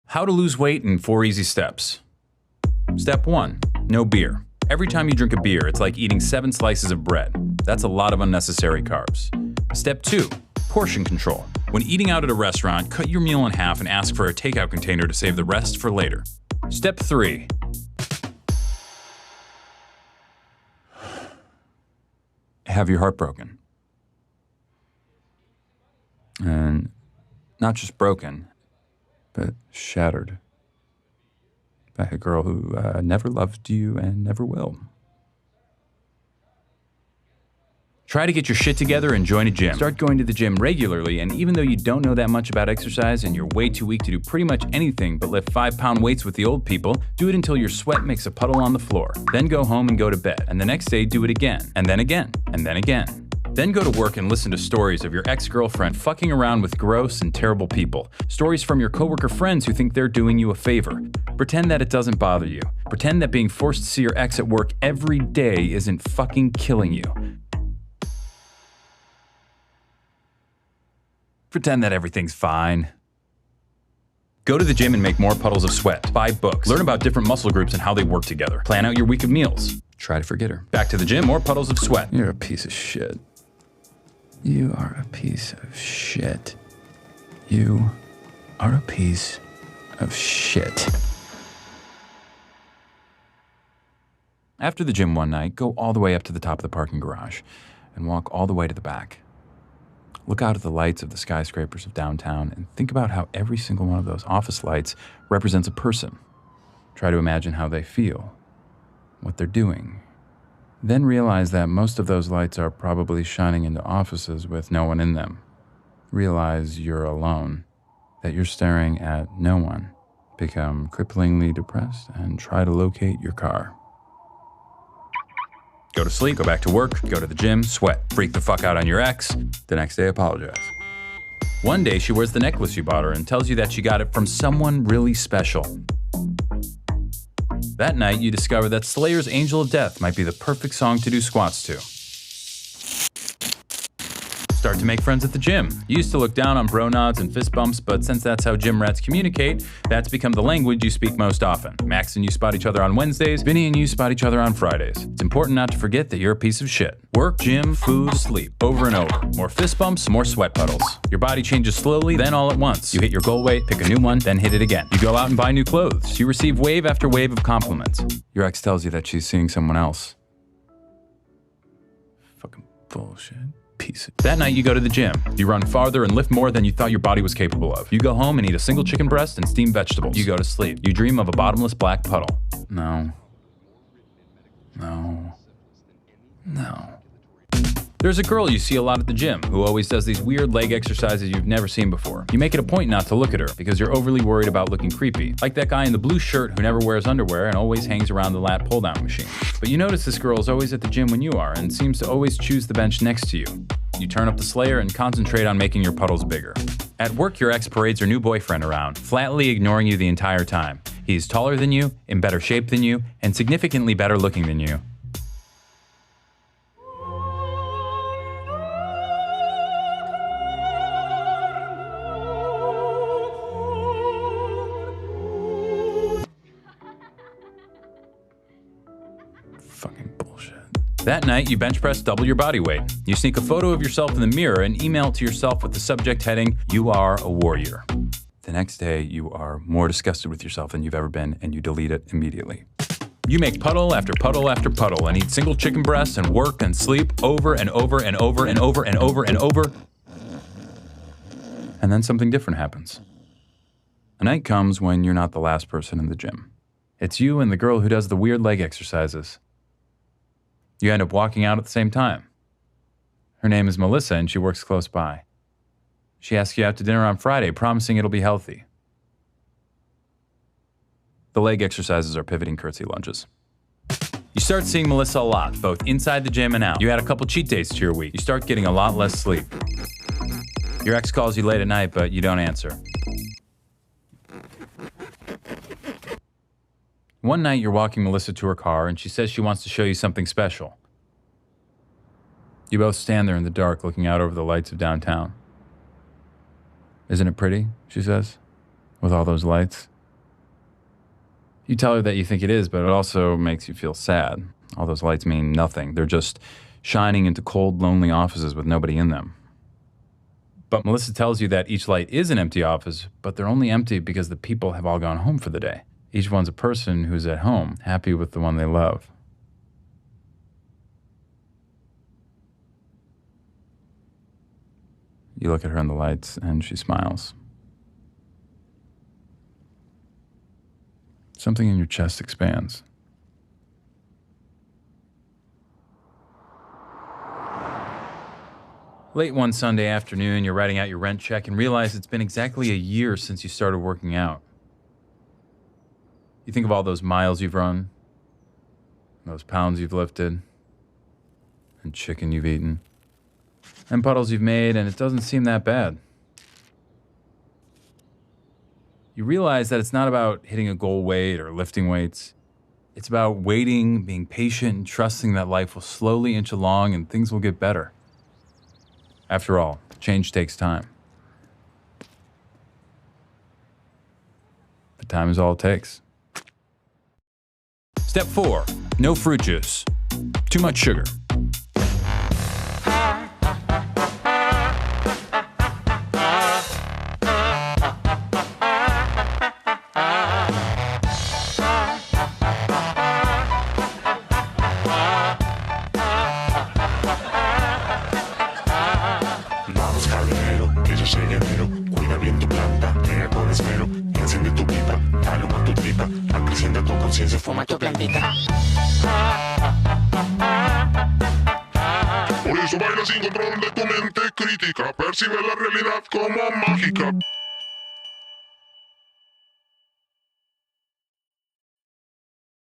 How to lose weight in 4 easy steps. Step 1, no beer. Every time you drink a beer, it's like eating 7 slices of bread. That's a lot of unnecessary carbs. Step 2, portion control. When eating out at a restaurant, cut your meal in half and ask for a takeout container to save the rest for later. Step 3, have your heart broken. And not just broken, but shattered by a girl who never loved you and never will. Try to get your shit together and join a gym. Start going to the gym regularly, and even though you don't know that much about exercise and you're way too weak to do pretty much anything but lift 5-pound weights with the old people, do it until your sweat makes a puddle on the floor. Then go home and go to bed, and the next day do it again, and then again, and then again. Then go to work and listen to stories of your ex-girlfriend fucking around with gross and terrible people. Stories from your coworker friends who think they're doing you a favor. Pretend that it doesn't bother you. Pretend that being forced to see your ex at work every day isn't fucking killing you. Pretend that everything's fine. Go to the gym and make more puddles of sweat. Buy books. Learn about different muscle groups and how they work together. Plan out your week of meals. Try to forget her. Back to the gym, more puddles of sweat. You're a piece of shit. You are a piece of shit. You are a piece of shit. After the gym one night, go all the way up to the top of the parking garage and walk all the way to the back. Look out at the lights of the skyscrapers of downtown and think about how every single one of those office lights represents a person. Try to imagine how they feel, what they're doing. Then realize that most of those lights are probably shining into offices with no one in them. Realize you're alone, that you're staring at no one. Become cripplingly depressed and try to locate your car. Go to sleep, go back to work, go to the gym, sweat, freak the fuck out on your ex, the next day apologize. One day she wears the necklace you bought her and tells you that she got it from someone really special. That night you discover that Slayer's Angel of Death might be the perfect song to do squats to. Start to make friends at the gym. You used to look down on bro nods and fist bumps, but since that's how gym rats communicate, that's become the language you speak most often. Max and you spot each other on Wednesdays, Vinny and you spot each other on Fridays. It's important not to forget that you're a piece of shit. Work, gym, food, sleep, over and over. More fist bumps, more sweat puddles. Your body changes slowly, then all at once. You hit your goal weight, pick a new one, then hit it again. You go out and buy new clothes. You receive wave after wave of compliments. Your ex tells you that she's seeing someone else. Fucking bullshit. Piece. That night you go to the gym. You run farther and lift more than you thought your body was capable of. You go home and eat a single chicken breast and steamed vegetables. You go to sleep. You dream of a bottomless black puddle. No. There's a girl you see a lot at the gym who always does these weird leg exercises you've never seen before. You make it a point not to look at her because you're overly worried about looking creepy. Like that guy in the blue shirt who never wears underwear and always hangs around the lat pull-down machine. But you notice this girl is always at the gym when you are and seems to always choose the bench next to you. You turn up the Slayer and concentrate on making your puddles bigger. At work, your ex parades her new boyfriend around, flatly ignoring you the entire time. He's taller than you, in better shape than you, and significantly better looking than you. Fucking bullshit. That night, you bench press double your body weight. You sneak a photo of yourself in the mirror and email it to yourself with the subject heading, "You are a warrior." The next day, you are more disgusted with yourself than you've ever been, and you delete it immediately. You make puddle after puddle after puddle and eat single chicken breasts and work and sleep over and over and over and over and over and over. And then something different happens. A night comes when you're not the last person in the gym. It's you and the girl who does the weird leg exercises. You end up walking out at the same time. Her name is Melissa and she works close by. She asks you out to dinner on Friday, promising it'll be healthy. The leg exercises are pivoting curtsy lunges. You start seeing Melissa a lot, both inside the gym and out. You add a couple cheat days to your week. You start getting a lot less sleep. Your ex calls you late at night, but you don't answer. One night, you're walking Melissa to her car, and she says she wants to show you something special. You both stand there in the dark, looking out over the lights of downtown. "Isn't it pretty?" she says, "with all those lights?" You tell her that you think it is, but it also makes you feel sad. All those lights mean nothing. They're just shining into cold, lonely offices with nobody in them. But Melissa tells you that each light is an empty office, but they're only empty because the people have all gone home for the day. Each one's a person who's at home, happy with the one they love. You look at her in the lights, and she smiles. Something in your chest expands. Late one Sunday afternoon, you're writing out your rent check and realize it's been exactly a year since you started working out. You think of all those miles you've run, those pounds you've lifted, and chicken you've eaten, and puddles you've made, and it doesn't seem that bad. You realize that it's not about hitting a goal weight or lifting weights. It's about waiting, being patient, and trusting that life will slowly inch along and things will get better. After all, change takes time. But time is all it takes. Step 4, no fruit juice. Too much sugar. Cuida bien tu planta, crea con esmero, enciende tu pipa, dale a tu tripa, acrecienta tu conciencia, fuma tu plantita. Por eso baila sin control de tu mente crítica, percibe la realidad como mágica.